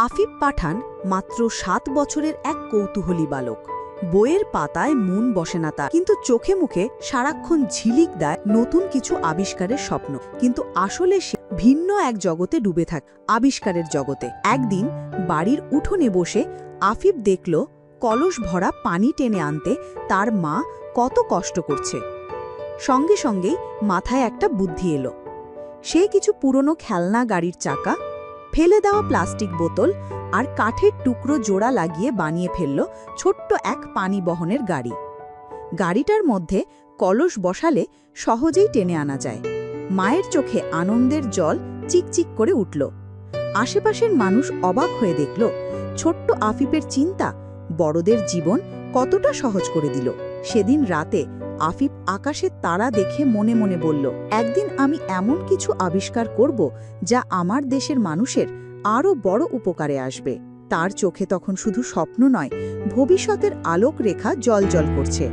আফিফ পাঠান মাত্র ৭ বছরের এক কৌতূহলী বালক। বইয়ের পাতায় মন বসে না তার, কিন্তু চোখে মুখে সারাক্ষণ ঝিলিক দেয় নতুন কিছু আবিষ্কারের স্বপ্ন। কিন্তু আসলে সে ভিন্ন এক জগতে ডুবে থাকে, আবিষ্কারের জগতে। একদিন বাড়ির উঠোনে বসে আফিফ দেখল কলস ভরা পানি টেনে আনতে তার মা কত কষ্ট করছে। সঙ্গে সঙ্গেই মাথায় একটা বুদ্ধি এলো। সে কিছু পুরনো খেলনা গাড়ির চাকা, ফেলে দেওয়া প্লাস্টিক বোতল আর কাঠের টুকরো জোড়া লাগিয়ে বানিয়ে ফেলল ছোট্ট এক পানি বহনের গাড়ি। গাড়িটার মধ্যে কলস বসালে সহজেই টেনে আনা যায়। মায়ের চোখে আনন্দের জল চিকচিক করে উঠল। আশেপাশের মানুষ অবাক হয়ে দেখল ছোট্ট আফিফের চিন্তা বড়দের জীবন কতটা সহজ করে দিল। সেদিন রাতে আফিফ আকাশের তারা দেখে মনে মনে বলল, একদিন আমি এমন কিছু আবিষ্কার করব যা আমার দেশের মানুষের আরও বড় উপকারে আসবে। তার চোখে তখন শুধু স্বপ্ন নয়, ভবিষ্যতের আলোক রেখা জ্বলজ্বল করছে।